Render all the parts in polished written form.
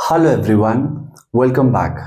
Hello everyone, welcome back.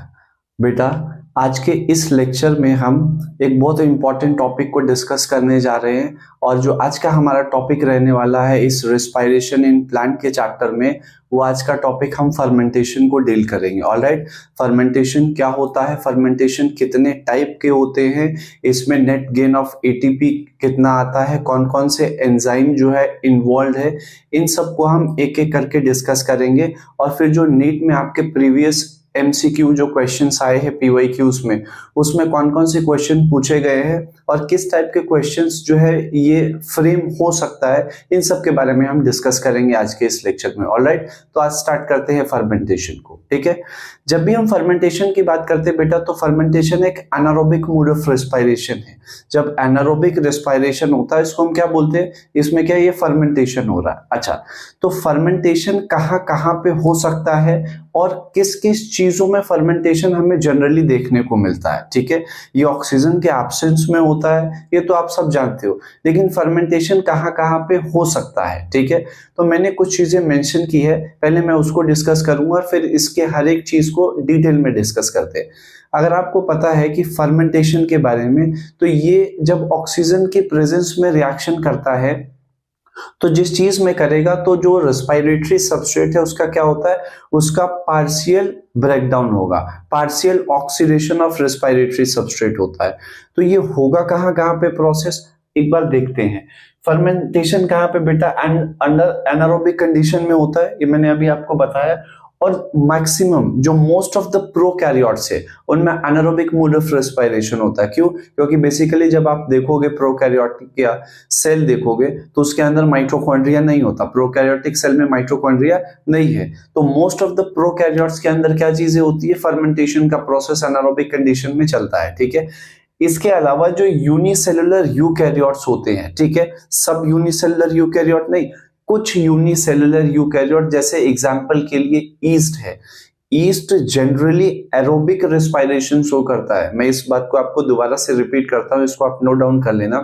बेटा, आज के इस लेक्चर में हम एक बहुत इंपॉर्टेंट टॉपिक को डिस्कस करने जा रहे हैं। और जो आज का हमारा टॉपिक रहने वाला है इस रेस्पिरेशन इन प्लांट के चैप्टर में, वो आज का टॉपिक हम फर्मेंटेशन को डील करेंगे। ऑलराइट, फर्मेंटेशन क्या होता है, फर्मेंटेशन कितने टाइप के होते हैं, इसमें नेट गेन ऑफ एटीपी कितना आता है, कौन कौन से एंजाइम जो है इन्वॉल्व है, इन सब को हम एक एक करके डिस्कस करेंगे। और फिर जो नीट में आपके प्रीवियस एमसीक्यू जो क्वेश्चंस आए हैं पीवाईक्यूज में, उसमें कौन कौन से क्वेश्चन पूछे गए हैं और किस टाइप के क्वेश्चंस जो है ये फ्रेम हो सकता है, इन सब के बारे में हम डिस्कस करेंगे आज के इस लेक्चर में। ऑलराइट, तो आज स्टार्ट करते हैं फर्मेंटेशन को। ठीक है, जब भी हम फर्मेंटेशन की बात करते हैं बेटा, तो फर्मेंटेशन एक एनारोबिक मोड ऑफ रेस्पिरेशन है। जब एनारोबिक रेस्पिरेशन होता है, इसको हम क्या बोलते हैं, इसमें क्या ये फर्मेंटेशन हो रहा है। अच्छा, तो फर्मेंटेशन कहाँ कहाँ पे हो सकता है और किस किस चीजों में फर्मेंटेशन हमें जनरली देखने को मिलता है। ठीक है, ये ऑक्सीजन के एब्सेंस में होता है, ये तो आप सब जानते हो, लेकिन फर्मेंटेशन कहाँ कहाँ पे हो सकता है। ठीक है, तो मैंने कुछ चीजें मेंशन की है, पहले मैं उसको डिस्कस करूंगा, फिर इसके हर एक चीज को डिटेल में डिस्कस करते हैं। अगर आपको पता है कि फर्मेंटेशन के बारे में, तो ये जब ऑक्सीजन के प्रेजेंस में रिएक्शन करता है, तो जिस चीज में करेगा, तो जो रेस्पिरेटरी सबस्ट्रेट है उसका क्या होता है, उसका पार्शियल ब्रेकडाउन होगा, partial oxidation of respiratory substrate होता है। तो ये होगा कहाँ कहाँ पे प्रोसेस, एक बार देखते हैं। फर्मेंटेशन कहाँ पे बेटा, अंडर एनारोबिक कंडीशन में होता है, ये मैंने अभी आपको बताया। और मैक्सिमम जो मोस्ट ऑफ द प्रोकैरियोट्स है, उनमें एनारोबिक मोड ऑफ रेस्पिरेशन होता है। क्यों? क्योंकि बेसिकली जब आप देखोगे प्रोकैरियोटिक या सेल देखोगे, तो उसके अंदर माइटोकॉन्ड्रिया नहीं होता। प्रोकैरियोटिक सेल में माइटोकॉन्ड्रिया नहीं है, तो मोस्ट ऑफ द प्रोकैरियोट्स के अंदर क्या चीजें होती है, फर्मेंटेशन का प्रोसेस एनारोबिक कंडीशन में चलता है। ठीक है, इसके अलावा जो यूनिसेलुलर यूकैरियोट्स होते हैं, ठीक है, सब यूनिसेलुलर यूकैरियोट नहीं, कुछ यूनिसेलुलर यूकैरियोट, जैसे एग्जांपल के लिए ईस्ट है। East generally aerobic respiration show करता है। मैं इस बात को आपको दोबारा से रिपीट करता हूं, इसको आप नोट डाउन कर लेना।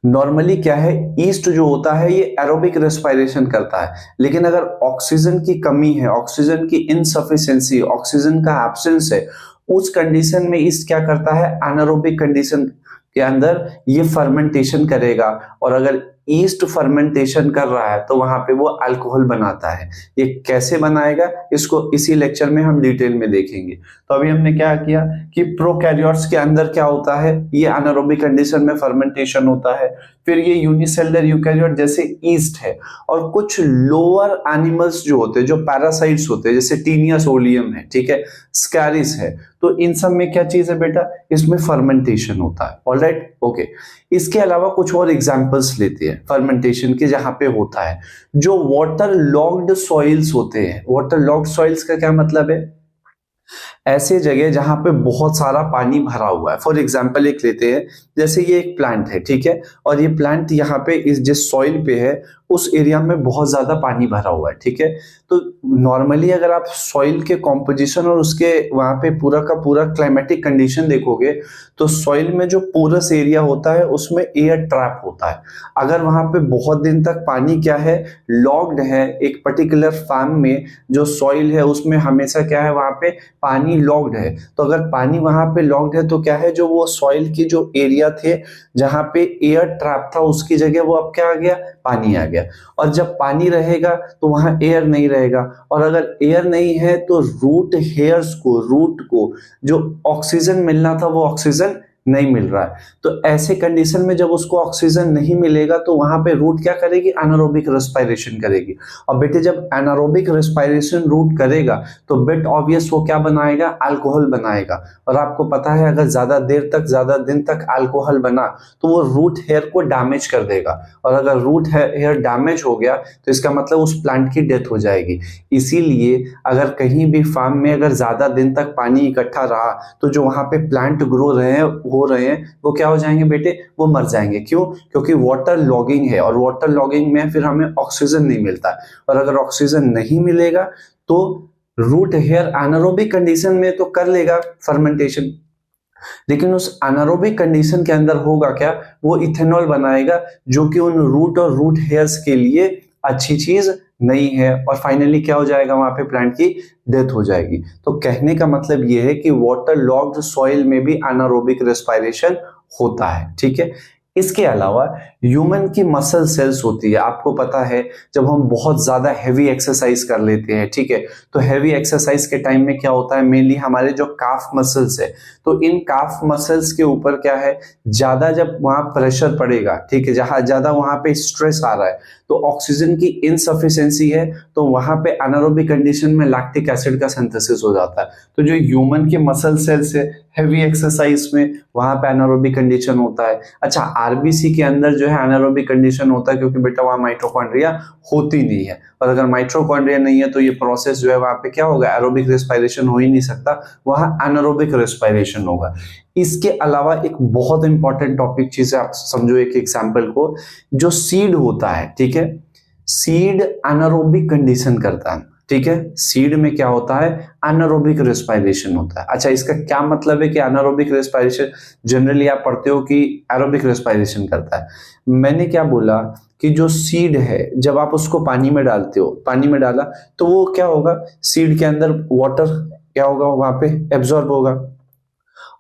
नॉर्मली क्या है, ईस्ट जो होता है ये एरोबिक रेस्पिरेशन करता है, लेकिन अगर ऑक्सीजन की कमी है, ऑक्सीजन की इनसफिशिएंसी, ऑक्सीजन का एब्सेंस है, उस कंडीशन में ईस्ट क्या करता है, एनारोबिक कंडीशन के अंदर ये फर्मेंटेशन करेगा। और अगर ईस्ट फर्मेंटेशन कर रहा है तो वहां पे वो अल्कोहल बनाता है। ये कैसे बनाएगा, इसको इसी लेक्चर में हम डिटेल में देखेंगे। तो अभी हमने क्या किया कि प्रोकैरियोट्स के अंदर क्या होता है, ये एनारोबिक कंडीशन में फर्मेंटेशन होता है। फिर ये यूनिसेलुलर यूकैरियोट जैसे ईस्ट है, और कुछ लोअर एनिमल्स जो होते हैं, जो पैरासाइट्स होते हैं, जैसे टीनियस ओलियम है, ठीक है, स्कैरिस है, तो इन सब में क्या चीज है बेटा, इसमें फर्मेंटेशन होता है। Alright, okay. इसके अलावा कुछ और एग्जांपल्स लेते हैं फर्मेंटेशन के जहां पे होता है। जो वाटर लॉग्ड सॉइल्स होते हैं, वाटर लॉग्ड सॉइल्स का क्या मतलब है, ऐसे जगह जहां पे बहुत सारा पानी भरा हुआ है। फॉर एग्जांपल एक लेते हैं, जैसे ये एक प्लांट है, ठीक है, और ये प्लांट यहाँ पे इस जिस सॉइल पे है, उस एरिया में बहुत ज्यादा पानी भरा हुआ है। ठीक है, तो नॉर्मली अगर आप सॉइल के कॉम्पोजिशन और उसके वहां पे पूरा का पूरा क्लाइमेटिक कंडीशन देखोगे, तो सॉइल में जो पोरस एरिया होता है उसमें एयर ट्रैप होता है। अगर वहां पे बहुत दिन तक पानी क्या है, लॉग्ड है, एक पर्टिकुलर फार्म में जो सॉइल है उसमें हमेशा क्या है, वहां पे पानी लॉग्ड है। तो अगर पानी वहां पे लॉग्ड है, तो क्या है, जो वो सॉइल की जो एरिया थे जहां पे एयर ट्रैप था, उसकी जगह वो अब क्या आ गया, पानी आ गया। और जब पानी रहेगा तो वहां एयर नहीं रहेगा, और अगर एयर नहीं है तो रूट हेयर्स को, रूट को जो ऑक्सीजन मिलना था वो ऑक्सीजन नहीं मिल रहा है। तो ऐसे कंडीशन में जब उसको ऑक्सीजन नहीं मिलेगा, तो वहां पे रूट क्या करेगी, एनारोबिक रेस्पिरेशन करेगी। और बेटे जब एनारोबिक रेस्पिरेशन रूट करेगा, तो बेट ऑब्वियस वो क्या बनाएगा, अल्कोहल बनाएगा। और आपको पता है, अगर ज्यादा देर तक, ज्यादा दिन तक अल्कोहल बना, तो वो रूट हेयर को डैमेज कर देगा। और अगर रूट हेयर डैमेज हो गया, तो इसका मतलब उस प्लांट की डेथ हो जाएगी। इसीलिए अगर कहीं भी फार्म में अगर ज्यादा दिन तक पानी इकट्ठा रहा, तो जो वहां पे प्लांट ग्रो हो रहे हैं, वो क्या हो जाएंगे बेटे, वो मर जाएंगे। क्यों? क्योंकि वाटर लॉगिंग है, और वाटर लॉगिंग में फिर हमें ऑक्सीजन नहीं मिलता है। और अगर ऑक्सीजन नहीं मिलेगा, तो रूट हेयर एनारोबिक कंडीशन में तो कर लेगा फर्मेंटेशन, लेकिन उस एनारोबिक कंडीशन के अंदर होगा क्या, वो इथेनॉल बनाएगा, जो कि उन रूट और रूट हेयर्स के लिए अच्छी चीज नहीं है और फाइनली क्या हो जाएगा, वहां पे प्लांट की डेथ हो जाएगी। तो कहने का मतलब ये है कि वाटर लॉक्ड सॉइल में भी एनारोबिक रेस्पिरेशन होता है, ठीक है। इसके अलावा ह्यूमन की मसल सेल्स होती है, आपको पता है जब हम बहुत ज्यादा हैवी एक्सरसाइज कर लेते हैं, ठीक है, तो हैवी एक्सरसाइज के टाइम में क्या होता है, मेनली हमारे जो काफ मसल्स है, तो इन काफ मसल्स के ऊपर क्या है, ज्यादा जब वहां प्रेशर पड़ेगा, ठीक है, जहां ज्यादा वहां पे स्ट्रेस आ रहा है, तो ऑक्सीजन की इनसफिशिएंसी है, तो वहां पे एनारोबिक कंडीशन में लैक्टिक एसिड का सिंथेसिस हो जाता है। तो जो ह्यूमन के मसल सेल्स है हैवी एक्सरसाइज में, वहां पे एनारोबिक कंडीशन होता है। अच्छा, आरबीसी के अंदर जो है एनारोबिक कंडीशन होता है, क्योंकि बेटा वहां माइटोकॉन्ड्रिया होती नहीं है, और अगर माइटोकॉन्ड्रिया नहीं है तो ये प्रोसेस जो है वहां पे क्या होगा, एरोबिक रेस्पिरेशन हो ही नहीं सकता, वहां एनारोबिक रेस्पिरेशन होगा। इसके अलावा एक बहुत इंपॉर्टेंट टॉपिक चीज है, आप समझो एक एग्जाम्पल को, जो सीड होता है, ठीक है, सीड एनारोबिक कंडीशन करता है, ठीक है, सीड में क्या होता है, एनारोबिक रेस्पिरेशन होता है। अच्छा, इसका क्या मतलब है कि एनारोबिक रेस्पिरेशन, जनरली आप पढ़ते हो कि एरोबिक रेस्पिरेशन करता है। मैंने क्या बोला कि जो सीड है जब आप उसको पानी में डालते हो, पानी में डाला तो वो क्या होगा, सीड के अंदर वाटर क्या होगा, वहां पे एब्जॉर्ब होगा,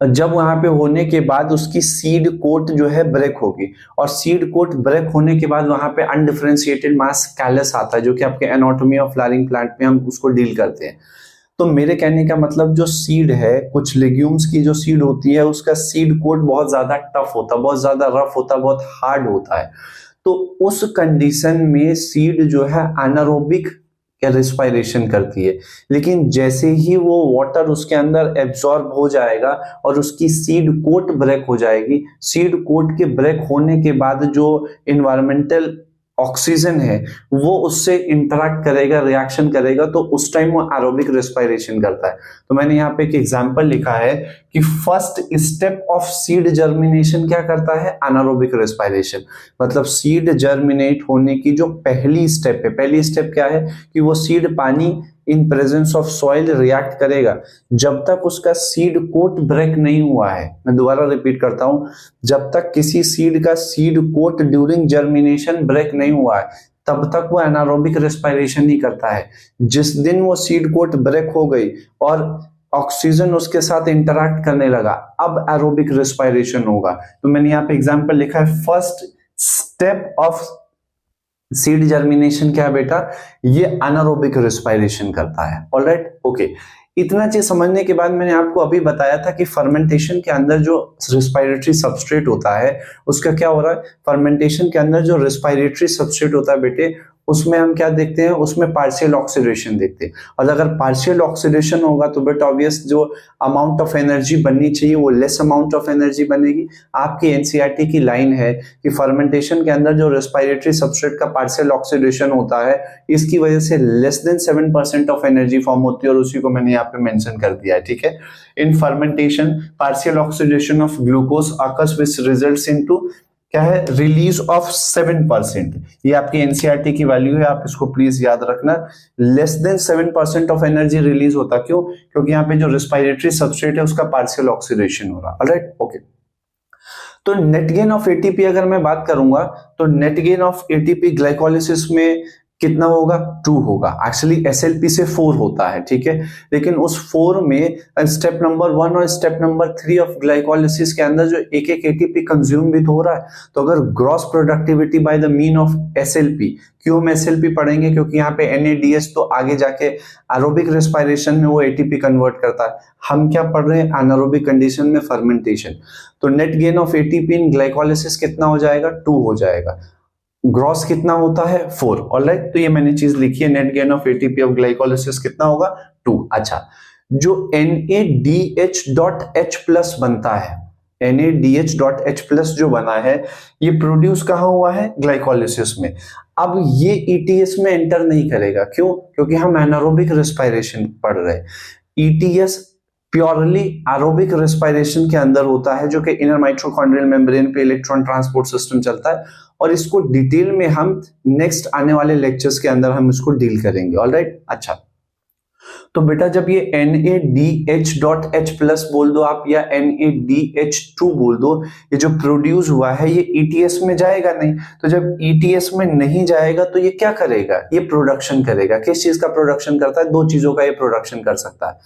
और जब वहां पे होने के बाद उसकी सीड कोट जो है ब्रेक होगी, और सीड कोट ब्रेक होने के बाद वहां पे अनडिफरेंशिएटेड मास कैलस आता है, जो कि आपके एनाटॉमी ऑफ फ्लावरिंग प्लांट में हम उसको डील करते हैं। तो मेरे कहने का मतलब जो सीड है, कुछ लेग्यूम्स की जो सीड होती है, उसका सीड कोट बहुत ज्यादा टफ होता है, बहुत ज्यादा रफ होता है, बहुत हार्ड होता है। तो उस कंडीशन में सीड जो है एनारोबिक रेस्पिरेशन करती है, लेकिन जैसे ही वो वाटर उसके अंदर एब्जॉर्ब हो जाएगा और उसकी सीड कोट ब्रेक हो जाएगी, सीड कोट के ब्रेक होने के बाद जो इन्वायरमेंटल ऑक्सीजन है वो उससे इंटरैक्ट करेगा, रिएक्शन करेगा, तो उस टाइम वो एरोबिक रेस्पिरेशन करता है। तो मैंने यहाँ पे एक एग्जांपल लिखा है कि first step of seed germination क्या करता है, एनारोबिक रेस्पिरेशन। मतलब सीड जर्मिनेट होने की जो पहली स्टेप है, पहली स्टेप क्या है कि वो सीड पानी in presence of soil react करेगा। जब तक उसका सीड कोट ब्रेक नहीं हुआ है, मैं दोबारा रिपीट करता हूं, जब तक किसी सीड का seed coat during germination break नहीं हुआ है, तब तक वो एनारोबिक रेस्पिरेशन नहीं करता है। जिस दिन वो सीड कोट ब्रेक हो गई और ऑक्सीजन उसके साथ इंटरैक्ट करने लगा, अब एरोबिक रेस्पिरेशन होगा। तो मैंने यहाँ पे एग्जांपल लिखा है, first step of seed germination क्या है बेटा, ये एनारोबिक रेस्पिरेशन करता है। Alright, okay. इतना चीज समझने के बाद मैंने आपको अभी बताया था कि फर्मेंटेशन के अंदर जो रेस्पिरेटरी सबस्ट्रेट होता है उसका क्या हो रहा है, फर्मेंटेशन के अंदर जो रेस्पिरेटरी सबस्ट्रेट होता है बेटे, उसमें हम क्या देखते हैं, उसमें पार्शियल ऑक्सीडेशन देखते हैं। और अगर पार्शियल ऑक्सीडेशन होगा तो बेटा ऑब्वियस जो अमाउंट ऑफ एनर्जी बननी चाहिए वो लेस अमाउंट ऑफ एनर्जी बनेगी। आपकी एनसीईआरटी की लाइन है कि फर्मेंटेशन के अंदर जो रेस्पिरेटरी सबस्ट्रेट का पार्शियल ऑक्सीडेशन होता है, इसकी वजह से less than 7% of energy form होती है, और उसी को मैंने यहाँ पे मेंशन कर दिया है, ठीक है। In fermentation partial oxidation of glucose occurs which results into क्या है, रिलीज ऑफ 7%। ये आपकी एनसीईआरटी की वैल्यू है, आप इसको प्लीज याद रखना। Less than 7% of energy release होता, क्यों, क्योंकि यहाँ पे जो रेस्पिरेटरी सबस्ट्रेट है उसका पार्शियल ऑक्सीडेशन हो रहा। Alright, okay. तो नेट गेन ऑफ एटीपी अगर मैं बात करूंगा तो net gain of ATP glycolysis में कितना होगा, 2 होगा। एक्चुअली एसएलपी से 4 होता है, ठीक है, लेकिन उस 4 में स्टेप नंबर 1 और स्टेप नंबर 3 ऑफ ग्लाइकोलिसिस के अंदर जो एक एटीपी कंज्यूम भी तो हो रहा है। तो अगर gross productivity bye the mean of SLP, क्यों हम एसएलपी पढ़ेंगे, क्योंकि यहाँ पे एनएडीएच तो आगे जाके एरोबिक रेस्पिरेशन में वो एटीपी कन्वर्ट करता है। हम क्या पढ़ रहे हैं, एनारोबिक कंडीशन में फर्मेंटेशन। तो net gain of ATP in glycolysis कितना हो जाएगा, 2 हो जाएगा। ग्रॉस कितना होता है, 4। ऑलराइट, तो ये मैंने चीज लिखी है, net gain of ATP of glycolysis कितना होगा, 2। अच्छा, जो NADH.H+ बनता है, NADH.H+ जो बना है, ये प्रोड्यूस कहाँ हुआ है, ग्लाइकोलिसिस में। अब ये ETS में एंटर नहीं करेगा, क्यों, क्योंकि हम एनारोबिक रेस्पिरेशन पढ़ रहे हैं। ETS प्योरली एरोबिक रेस्पिरेशन के अंदर होता है, जो कि इनर माइटोकॉन्ड्रियल मेम्ब्रेन पे इलेक्ट्रॉन ट्रांसपोर्ट सिस्टम चलता है, और इसको डिटेल में हम नेक्स्ट आने वाले लेक्चर्स के अंदर हम इसको डील करेंगे। ऑलराइट, अच्छा। तो बेटा जब ये NaDH.H प्लस बोल दो आप या NaDH2 बोल दो, ये जो प्रोड्यूस हुआ है ये ETS में जाएगा नहीं। तो जब ETS में नहीं जाएगा तो ये क्या करेगा, ये प्रोडक्शन करेगा। किस चीज का प्रोडक्शन करता है, दो चीजों का ये प्रोडक्शन कर सकता है,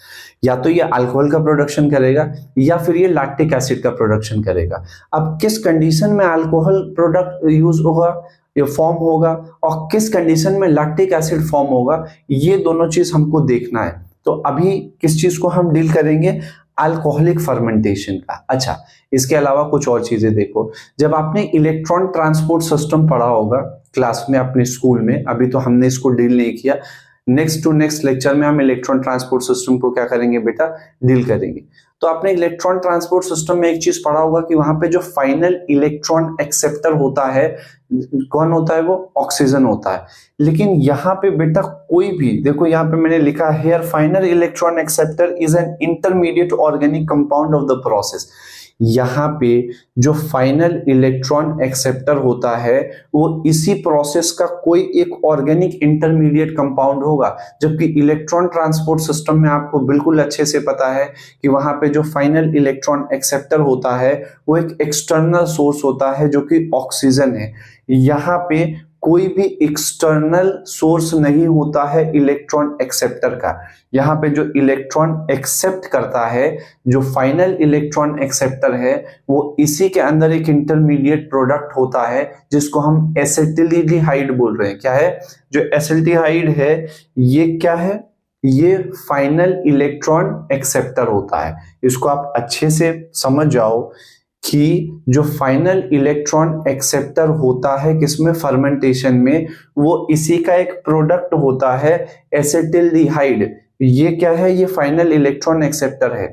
या तो ये अल्कोहल का प्रोडक्शन करेगा या फिर ये लैक्टिक एसिड का प्रोडक्शन करेगा। अब किस कंडीशन में अल्कोहल प्रोडक्ट यूज होगा, ये फॉर्म होगा, और किस कंडीशन में लैक्टिक एसिड फॉर्म होगा, ये दोनों चीज हमको देखना है। तो अभी किस चीज को हम डील करेंगे, अल्कोहलिक फर्मेंटेशन का। अच्छा, इसके अलावा कुछ और चीजें देखो। जब आपने इलेक्ट्रॉन ट्रांसपोर्ट सिस्टम पढ़ा होगा क्लास में अपने स्कूल में, अभी तो हमने इसको डील नहीं किया, नेक्स्ट टू नेक्स्ट लेक्चर में हम इलेक्ट्रॉन ट्रांसपोर्ट सिस्टम को क्या करेंगे बेटा, डील करेंगे। तो आपने इलेक्ट्रॉन ट्रांसपोर्ट सिस्टम में एक चीज पढ़ा होगा कि वहां पे जो फाइनल इलेक्ट्रॉन एक्सेप्टर होता है, कौन होता है, वो ऑक्सीजन होता है। लेकिन यहाँ पे बेटा कोई भी, देखो यहाँ पे मैंने लिखा है here final electron acceptor is an intermediate organic compound of the process. यहाँ पे जो फाइनल इलेक्ट्रॉन एक्सेप्टर होता है वो इसी प्रोसेस का कोई एक ऑर्गेनिक इंटरमीडिएट कंपाउंड होगा। जबकि इलेक्ट्रॉन ट्रांसपोर्ट सिस्टम में आपको बिल्कुल अच्छे से पता है कि वहां पे जो फाइनल इलेक्ट्रॉन एक्सेप्टर होता है वो एक एक्सटर्नल सोर्स होता है जो कि ऑक्सीजन है। यहाँ पे कोई भी एक्सटर्नल सोर्स नहीं होता है इलेक्ट्रॉन एक्सेप्टर का। यहाँ पे जो इलेक्ट्रॉन एक्सेप्ट करता है, जो फाइनल इलेक्ट्रॉन एक्सेप्टर है, वो इसी के अंदर एक इंटरमीडिएट प्रोडक्ट होता है जिसको हम एसिटिल्डिहाइड बोल रहे हैं। क्या है, जो एसिटिल्डिहाइड है ये क्या है, ये फाइनल इलेक्ट्रॉन एक्सेप्टर होता है। इसको आप अच्छे से समझ जाओ कि जो फाइनल इलेक्ट्रॉन एक्सेप्टर होता है किसमें, फर्मेंटेशन में, वो इसी का एक प्रोडक्ट होता है एसिटिल्डिहाइड। ये क्या है, ये फाइनल इलेक्ट्रॉन एक्सेप्टर है।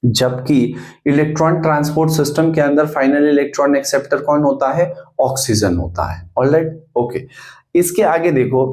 जबकि इलेक्ट्रॉन ट्रांसपोर्ट सिस्टम के अंदर फाइनल इलेक्ट्रॉन एक्सेप्टर कौन होता है, ऑक्सीजन होता है। Alright, okay. इसके आगे देखो,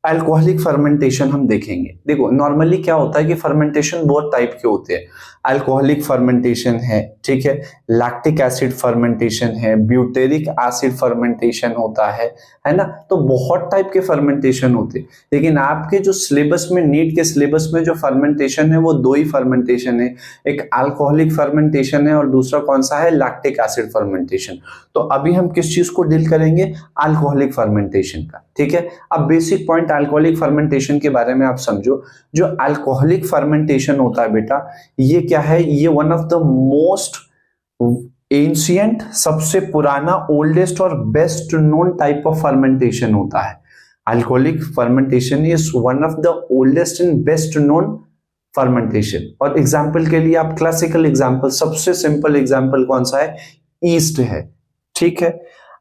अल्कोहलिक फर्मेंटेशन हम देखेंगे। देखो नॉर्मली क्या होता है कि फर्मेंटेशन बहुत टाइप के होते हैं। अल्कोहलिक फर्मेंटेशन है, ठीक है, लैक्टिक एसिड फर्मेंटेशन है, ब्यूटेरिक एसिड फर्मेंटेशन होता है ना। तो बहुत टाइप के फर्मेंटेशन होते हैं। लेकिन आपके जो सिलेबस में, नीट के सिलेबस में जो फर्मेंटेशन है वो दो ही फर्मेंटेशन है, एक अल्कोहलिक फर्मेंटेशन है और दूसरा कौन सा है, लैक्टिक एसिड फर्मेंटेशन। तो अभी हम किस चीज को डील करेंगे, अल्कोहलिक फर्मेंटेशन का, ठीक है। अब बेसिक पॉइंट अल्कोहलिक फर्मेंटेशन के बारे में आप समझो। जो अल्कोहलिक फर्मेंटेशन होता है बेटा, ये क्या है, ये one of the most ancient, सबसे पुराना, ओल्डेस्ट और best known type of fermentation होता है। Alcoholic fermentation is one of the oldest and best known fermentation. और एग्जांपल के लिए आप क्लासिकल एग्जांपल, सबसे सिंपल एग्जांपल कौन सा है, ईस्ट है, ठीक है।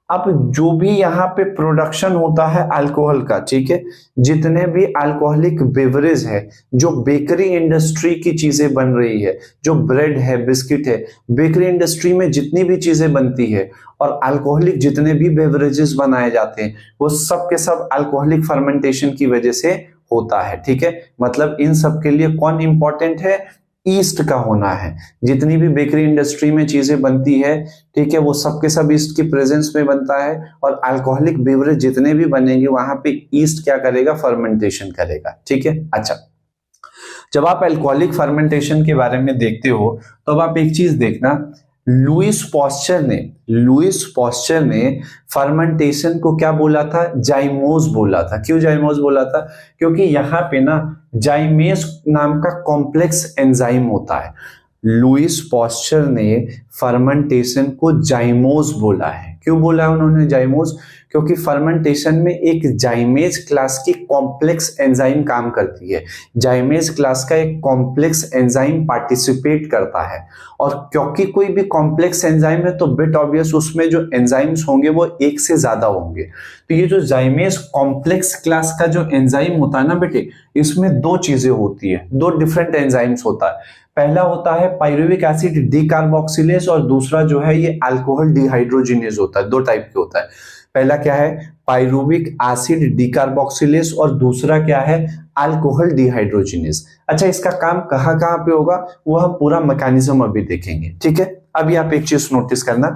अब जो भी यहाँ पे प्रोडक्शन होता है अल्कोहल का, ठीक है, जितने भी अल्कोहलिक बेवरेज है, जो बेकरी इंडस्ट्री की चीजें बन रही है, जो ब्रेड है, बिस्किट है, बेकरी इंडस्ट्री में जितनी भी चीजें बनती है और अल्कोहलिक जितने भी बेवरेजेस बनाए जाते हैं, वो सब के सब अल्कोहलिक फर्मेंटेशन की वजह से होता है, ठीक है। मतलब इन सब के लिए कौन इंपॉर्टेंट है, ईस्ट का होना है। जितनी भी बेकरी इंडस्ट्री में चीजें बनती है, ठीक है, वो सब के सब ईस्ट की प्रेजेंस में बनता है। और अल्कोहलिक बेवरेज जितने भी बनेंगे वहां पे ईस्ट क्या करेगा, फर्मेंटेशन करेगा, ठीक है। अच्छा, जब आप अल्कोहलिक फर्मेंटेशन के बारे में देखते हो तो अब आप एक चीज देखना, लुईस पॉस्चर ने फर्मेंटेशन को क्या बोला था, जाइमोज बोला था। क्यों जाइमोज बोला था, क्योंकि यहाँ पे ना जाइमेज नाम का कॉम्प्लेक्स एंजाइम होता है। लुईस पॉस्चर ने फर्मेंटेशन को जाइमोज बोला है। क्यों बोला उन्होंने जाइमोज, क्योंकि फर्मेंटेशन में एक जाइमेज क्लास की कॉम्प्लेक्स एंजाइम काम करती है। जाइमेज क्लास का एक कॉम्प्लेक्स एंजाइम पार्टिसिपेट करता है, और क्योंकि कोई भी कॉम्प्लेक्स एंजाइम है तो बिट ऑब्वियस उसमें जो एंजाइम्स होंगे वो एक से ज्यादा होंगे। तो ये जो जाइमेज कॉम्प्लेक्स क्लास का जो एंजाइम होता है ना बेटे, इसमें दो चीजें होती है, दो डिफरेंट एंजाइम्स होता है। पहला होता है पाइरुविक एसिड डीकार्बोक्सिलेज और दूसरा जो है ये अल्कोहल डिहाइड्रोजिनेज होता है। दो टाइप के होता है। पहला क्या है, पाइरुविक एसिड डीकार्बोक्सिलेज और दूसरा क्या है, अल्कोहल डिहाइड्रोजिनेज। अच्छा, इसका काम कहाँ कहाँ पे होगा वो हम पूरा मैकेनिज्म अभी देखेंगे, ठीक है। अभी आप एक चीज नोटिस करना,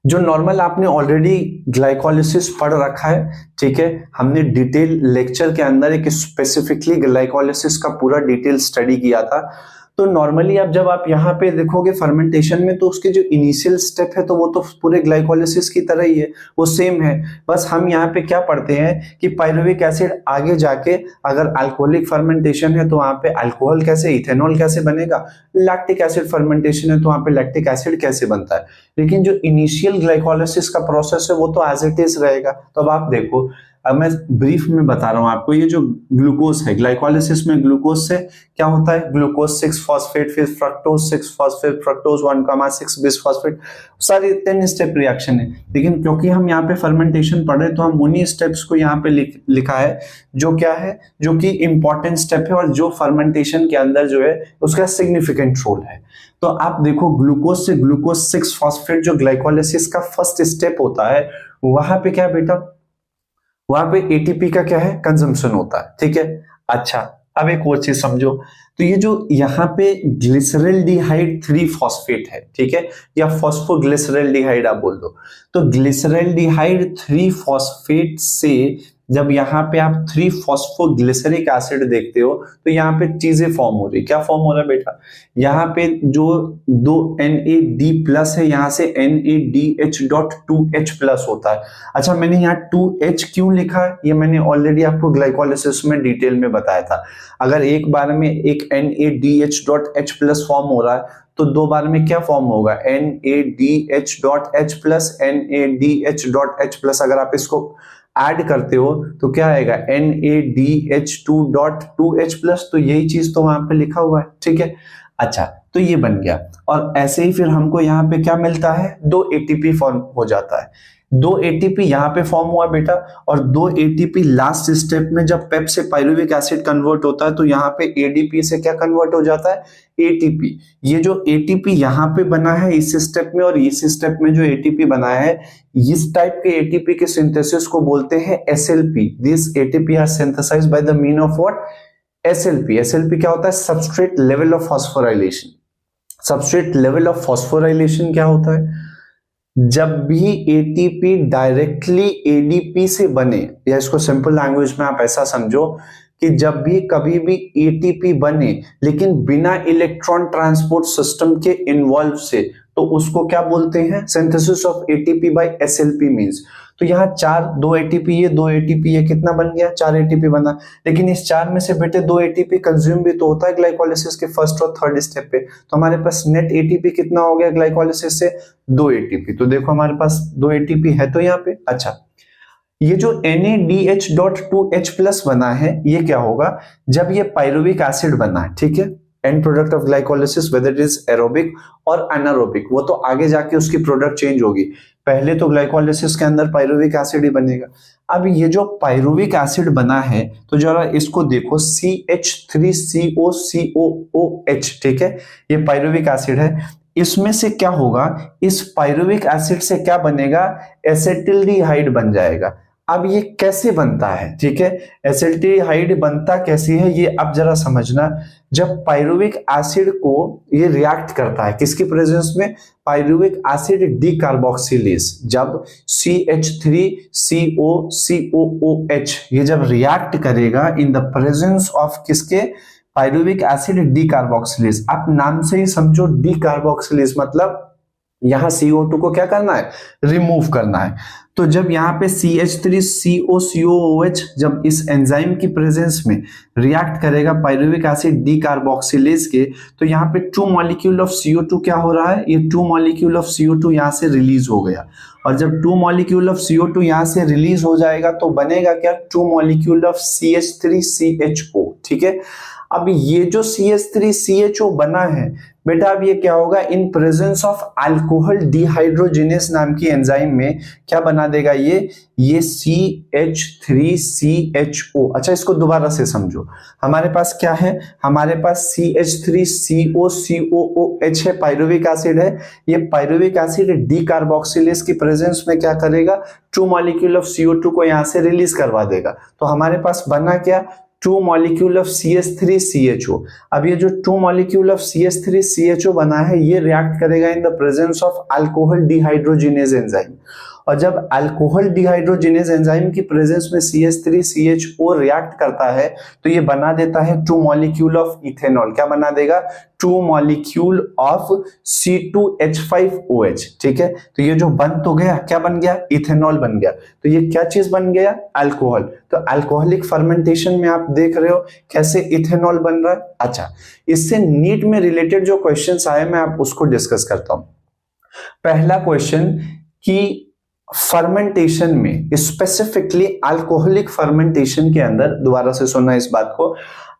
जो नॉर्मल आपने ऑलरेडी ग्लाइकोलिसिस पढ़ रखा है, ठीक है, हमने डिटेल लेक्चर के अंदर एक स्पेसिफिकली ग्लाइकोलिसिस का पूरा डिटेल स्टडी किया था। तो नॉर्मली अब जब आप यहाँ पे देखोगे फर्मेंटेशन में, तो उसके जो इनिशियल स्टेप है तो वो तो पूरे ग्लाइकोलिसिस की तरह ही है, वो सेम है। बस हम यहाँ पे क्या पढ़ते हैं कि पायरुविक एसिड आगे जाके अगर अल्कोहलिक फर्मेंटेशन है तो वहाँ पे अल्कोहल कैसे, इथेनॉल कैसे बनेगा, लैक्टिक एसिड फर्मेंटेशन है तो वहाँ पे लैक्टिक एसिड कैसे बनता है। लेकिन जो इनिशियल ग्लाइकोलिसिस का प्रोसेस है वो तो एज इट इज रहेगा। तो अब आप देखो, अब मैं ब्रीफ में बता रहा हूं आपको, ये जो ग्लूकोज है, ग्लाइकोलिसिस में ग्लूकोज से क्या होता है, ग्लूकोज 6 फॉस्फेट, फिर fructose 6 phosphate, fructose 1,6 bis phosphate, सारी 10 स्टेप रिएक्शन है। लेकिन क्योंकि हम यहाँ पे फर्मेंटेशन पढ़ रहे हैं तो हम उन्हीं स्टेप्स को यहाँ पे लिखा है, जो क्या है, जो कि इंपॉर्टेंट स्टेप है और जो फर्मेंटेशन के अंदर जो है उसका सिग्निफिकेंट रोल है। तो आप देखो, ग्लूकोज से ग्लूकोज 6 फॉस्फेट जो ग्लाइकोलिसिस का फर्स्ट स्टेप होता है, वहां पे क्या बेटा, वहां पे एटीपी का क्या है, कंजम्पशन होता है, ठीक है। अच्छा, अब एक और चीज समझो, तो ये जो यहाँ पे ग्लिसरल्डिहाइड 3 फॉस्फेट है, ठीक है, या फॉस्फोग्लिसरल्डिहाइड आप बोल दो, तो ग्लिसरल्डिहाइड 3 फॉस्फेट से जब यहाँ पे आप 3 फॉस्फोग्लिसरिक एसिड देखते हो तो यहाँ पे चीजें फॉर्म हो रही, क्या फॉर्म हो रहा है बेटा, यहाँ पे जो 2 NAD प्लस है, यहाँ से NADH.2H प्लस होता है। अच्छा, मैंने यहाँ 2H क्यों लिखा है, ये मैंने ऑलरेडी आपको ग्लाइकोलिसिस में डिटेल में बताया था। अगर एक बार में एक NADH.H प्लस फॉर्म हो रहा है तो दो बार में क्या फॉर्म होगा, NADH.H प्लस NADH.H प्लस। अगर आप इसको ऐड करते हो तो क्या आएगा, NADH2.2H प्लस। तो यही चीज तो वहां पे लिखा हुआ है, ठीक है। अच्छा, तो ये बन गया, और ऐसे ही फिर हमको यहाँ पे क्या मिलता है, 2 ATP फॉर्म हो जाता है। 2 ATP यहाँ पे फॉर्म हुआ बेटा, और 2 ATP लास्ट स्टेप में जब पेप से पायरुविक एसिड कन्वर्ट होता है तो यहाँ पे ADP से क्या कन्वर्ट हो जाता है, ATP। ये जो ATP यहाँ पे बना है इस स्टेप में, और इस स्टेप में जो ATP बना है, इस टाइप के ATP के सिंथेसिस को बोलते हैं SLP। This ATP are synthesised by the mean of what, SLP। SLP क्या होता है, substrate level of phosphorylation. Substrate level of phosphorylation क्या होता है, जब भी ATP डायरेक्टली ADP से बने, या इसको सिंपल लैंग्वेज में आप ऐसा समझो कि जब भी कभी भी ATP बने लेकिन बिना इलेक्ट्रॉन ट्रांसपोर्ट सिस्टम के इन्वॉल्व से, तो उसको क्या बोलते हैं, synthesis of ATP by SLP means. तो यहाँ 2 ATP ये 2 ATP ये कितना बन गया, 4 ATP बना। लेकिन इस 4 में से बेटे 2 ATP कंज्यूम भी तो होता है ग्लाइकोलिसिस के फर्स्ट और थर्ड स्टेप पे। तो हमारे पास नेट ATP कितना हो गया ग्लाइकोलिसिस से, 2 ATP। तो देखो हमारे पास 2 ATP है तो यहाँ पे। अच्छा, ये जो NADH.2H प्लस बना है, ये क्या होगा, जब ये पायरुविक एसिड बना है, ठीक है, and product of glycolysis, whether it is aerobic और एनारोबिक, वो तो आगे जाके उसकी प्रोडक्ट चेंज होगी। पहले तो ग्लाइकोलिसिस के अंदर पायरुविक एसिड ही बनेगा। अब ये जो पायरुविक एसिड बना है, तो जरा इसको देखो, CH3COCOOH, ठीक है, ये पायरुविक एसिड है। इसमें से क्या होगा, इस पायरुविक एसिड से क्या बनेगा, एसिटिल्डिहाइड बन जाएगा। अब ये कैसे बनता है, ठीक है, एसिटिल्डिहाइड बनता कैसे है, ये अब जरा समझना। जब पायरुविक एसिड को ये रिएक्ट करता है, किसकी प्रेजेंस में, पायरुविक एसिड डीकार्बोक्सिलेज, जब CH3COCOOH ये जब रिएक्ट करेगा इन द प्रेजेंस ऑफ किसके, पायरुविक एसिड डीकार्बोक्सिलेज। आप नाम से ही समझो, डीकार्बोक्सिलेज मतलब यहां CO2 को क्या करना है, रिमूव करना है। तो जब यहाँ पे CH3COCOOH जब इस एंजाइम की प्रेजेंस में रिएक्ट करेगा पायरुविक एसिड डीकार्बोक्सिलेज के, तो यहाँ पे 2 मॉलिक्यूल ऑफ CO2 क्या हो रहा है, ये 2 मॉलिक्यूल ऑफ CO2 यहाँ से रिलीज हो गया। और जब 2 मॉलिक्यूल ऑफ CO2 यहाँ से रिलीज हो जाएगा तो बनेगा क्या, 2 मॉलिक्यूल ऑफ CH3CHO, ठीक है। अब ये जो CH3CHO बना है बेटा, अब ये क्या होगा, in presence of alcohol dehydrogenase नाम की एंजाइम में क्या बना देगा, ये CH3CHO। अच्छा, इसको दोबारा से समझो, हमारे पास क्या है, हमारे पास CH3COCOOH है, पायरुविक एसिड है। ये पायरुविक एसिड डीकार्बोक्सिलेज की प्रेजेंस में क्या करेगा, 2 मॉलिक्यूल ऑफ CO2 को यहां से रिलीज करवा देगा। तो हमारे पास बना क्या, टू मॉलिक्यूल ऑफ CH3CHO। अब ये जो टू मॉलिक्यूल ऑफ CH3CHO बना है ये रिएक्ट करेगा in the presence of alcohol dehydrogenase enzyme, और जब अल्कोहल डिहाइड्रोजिनेज एंजाइम की प्रेजेंस में CH3CHO रिएक्ट करता है तो ये बना देता है टू मॉलिक्यूल ऑफ इथेनॉल। क्या बना देगा? Two molecule of C2H5OH। ठीक है, तो ये जो बन तो गया, क्या बन गया? इथेनॉल बन गया। तो ये क्या चीज बन गया? अल्कोहल। तो अल्कोहलिक फर्मेंटेशन में आप देख रहे हो कैसे इथेनॉल बन रहा है। अच्छा, इससे नीट में रिलेटेड जो क्वेश्चंस आए मैं आप उसको डिस्कस करता हूं। पहला क्वेश्चन कि फर्मेंटेशन में, स्पेसिफिकली अल्कोहलिक फर्मेंटेशन के अंदर, दोबारा से सुनना इस बात को,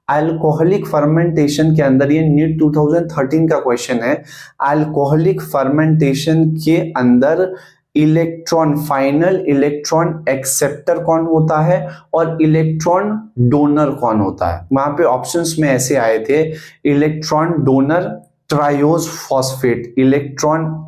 अल्कोहलिक फर्मेंटेशन के अंदर, ये नीट 2013 का क्वेश्चन है, अल्कोहलिक फर्मेंटेशन के अंदर इलेक्ट्रॉन, फाइनल इलेक्ट्रॉन एक्सेप्टर कौन होता है और इलेक्ट्रॉन डोनर कौन होता है। वहां पे ऑप्शंस में ऐसे आए थे, electron donor triose phosphate, electron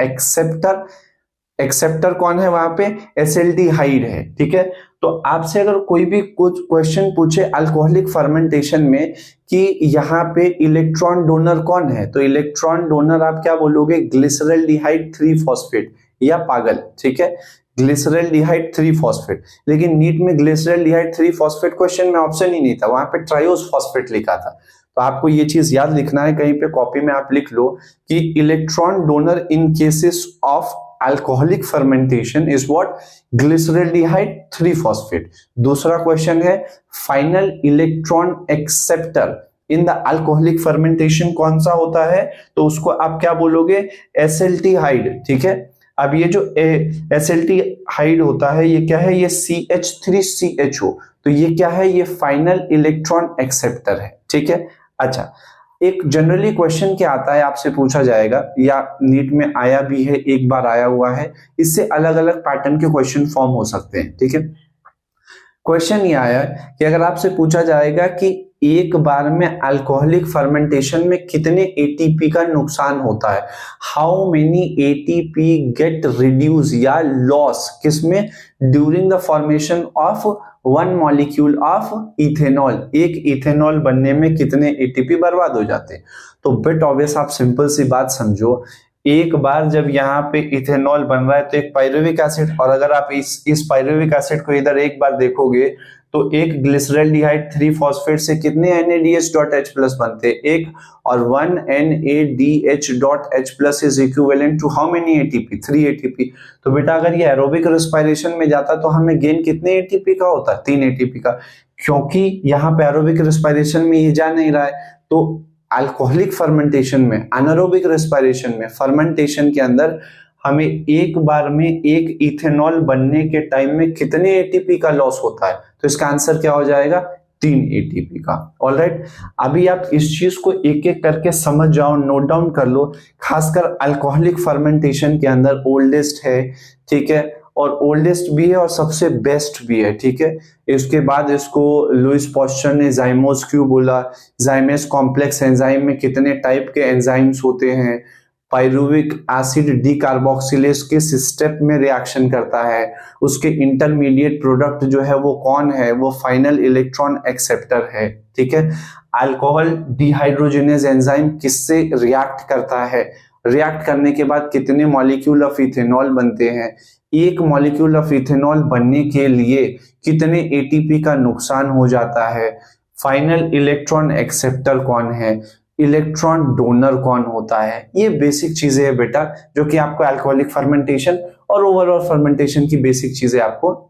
acceptor कौन है वहां पे? एसिल्डिहाइड है। ठीक है, तो आपसे अगर कोई भी कुछ क्वेश्चन पूछे अल्कोहलिक फर्मेंटेशन में कि यहाँ पे इलेक्ट्रॉन डोनर कौन है, तो इलेक्ट्रॉन डोनर आप क्या बोलोगे? ग्लिसरल्डिहाइड 3 फॉस्फेट या पागल। ठीक है, ग्लिसरल्डिहाइड 3 फॉस्फेट। लेकिन नीट में ग्लिसरल्डिहाइड 3 फॉस्फेट क्वेश्चन में ऑप्शन ही नहीं था, वहां पे ट्रायोज फॉस्फेट लिखा था। तो आपको ये चीज याद लिखना है, कहीं पे कॉपी में आप लिख लो कि electron donor in cases of alcoholic fermentation is what? Glyceraldehyde 3 phosphate. दूसरा क्वेश्चन है final electron acceptor in the alcoholic fermentation कौन सा होता है? तो उसको आप क्या बोलोगे? एसिल्डिहाइड। ठीक है, अब ये जो एसिल्डिहाइड होता है ये क्या है? ये CH3CHO। तो ये क्या है? ये फाइनल इलेक्ट्रॉन एक्सेप्टर है। ठीक है, अच्छा, एक जनरली क्वेश्चन क्या आता है, आपसे पूछा जाएगा, या नीट में आया भी है, एक बार आया हुआ है, इससे अलग अलग पैटर्न के क्वेश्चन फॉर्म हो सकते हैं। ठीक है, क्वेश्चन ये आया कि अगर आपसे पूछा जाएगा कि एक बार में अल्कोहलिक फर्मेंटेशन में कितने ATP का नुकसान होता है, how many ATP get reduce या लॉस, किसमें? During the formation of 1 molecule of ethanol. एक इथेनॉल बनने में कितने ATP बर्बाद हो जाते हैं। तो बिट ऑब्वियस, आप सिंपल सी बात समझो, एक बार जब यहाँ पे इथेनॉल बन रहा है तो एक पाइरुविक एसिड, और अगर आप इस पाइरुविक एसिड को इधर एक बार देखोगे तो एक ग्लिसरल्डिहाइड 3 फॉस्फेट से कितने NADH.H+ बनते हैं? एक, और 1 NADH.H+ is equivalent to how many ATP? 3 ATP। तो बेटा अगर ये एरोबिक रेस्पिरेशन में जाता तो हमें गेन कितने ATP का होता? 3 ATP का। क्योंकि यहाँ पे एरोबिक रेस्पिरेशन में ये जा नहीं रहा है, तो अल्कोहलिक फर्मेंटेशन में, एनारोबिक रेस्पिरेशन में, फर्मेंटेशन के अंदर हमें एक बार में एक इथेनॉल बनने के टाइम में कितने ATP का लॉस होता है? तो इसका आंसर क्या हो जाएगा? 3 ATP का। ऑलराइट, अभी आप इस चीज को एक एक करके समझ जाओ, नोट डाउन कर लो। खासकर अल्कोहलिक फर्मेंटेशन के अंदर ओल्डेस्ट है, ठीक है, और ओल्डेस्ट भी है और सबसे बेस्ट भी है। ठीक है, इसके बाद इसको लुइस पॉस्चर ने जाइमोस क्यों बोला? जाइमेस कॉम्प्लेक्स एंजाइम में कितने टाइप के एंजाइम्स होते हैं? पाइरुविक एसिड डीकार्बोक्सिलेज किस स्टेप में रिएक्शन करता है? उसके इंटरमीडिएट प्रोडक्ट जो है वो कौन है? वो फाइनल इलेक्ट्रॉन एक्सेप्टर है। ठीक है, अल्कोहल डिहाइड्रोजिनेज एंजाइम किससे रिएक्ट करता है? रिएक्ट करने के बाद कितने मॉलिक्यूल ऑफ इथेनॉल बनते हैं? एक मॉलिक्यूल ऑफ इथेनॉल बनने के लिए कितने ATP का नुकसान हो जाता है? फाइनल इलेक्ट्रॉन एक्सेप्टर कौन है? इलेक्ट्रॉन डोनर कौन होता है? ये बेसिक चीजें है बेटा, जो कि आपको अल्कोहलिक फर्मेंटेशन और ओवरऑल फर्मेंटेशन की बेसिक चीजें आपको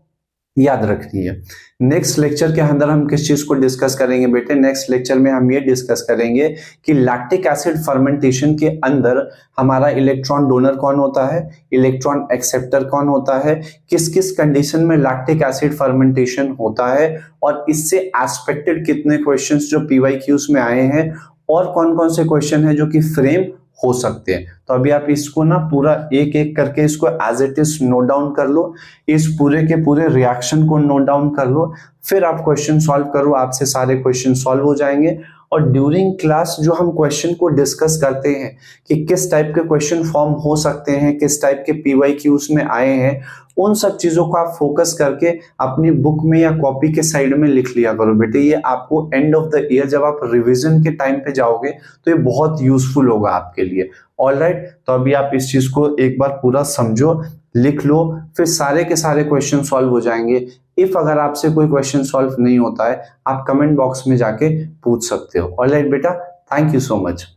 याद रखनी है। नेक्स्ट लेक्चर के अंदर हम किस चीज को डिस्कस करेंगे बेटे? नेक्स्ट लेक्चर में हम ये डिस्कस करेंगे कि लैक्टिक एसिड फर्मेंटेशन के अंदर हमारा इलेक्ट्रॉन डोनर कौन होता है, इलेक्ट्रॉन एक्सेप्टर कौन होता है, किस किस कंडीशन में लैक्टिक एसिड फर्मेंटेशन होता है, और इससे एस्पेक्टेड कितने क्वेश्चंस जो PYQs में आए हैं, और कौन कौन से क्वेश्चन है जो कि फ्रेम हो सकते हैं। तो अभी आप इसको ना पूरा एक एक करके इसको as it is note down कर लो, इस पूरे के पूरे रिएक्शन को नोट डाउन कर लो, फिर आप क्वेश्चन सॉल्व करो, आपसे सारे क्वेश्चन सॉल्व हो जाएंगे और ड्यूरिंग क्लास जो हम क्वेश्चन को डिस्कस करते हैं कि किस टाइप के क्वेश्चन फॉर्म हो सकते हैं, किस टाइप के PYQs में आए हैं, उन सब चीजों को आप फोकस करके अपनी बुक में या कॉपी के साइड में लिख लिया करो बेटे। ये आपको एंड ऑफ द ईयर जब आप रिवीजन के टाइम पे जाओगे तो ये बहुत यूजफुल होगा आपके लिए। ऑलराइट, तो अभी आप इस चीज को एक बार पूरा समझो, लिख लो, फिर सारे के सारे क्वेश्चन सॉल्व हो जाएंगे। इफ अगर आपसे कोई क्वेश्चन सॉल्व नहीं होता है, आप कमेंट बॉक्स में जाके पूछ सकते हो। ऑलराइट बेटा, थैंक यू सो मच।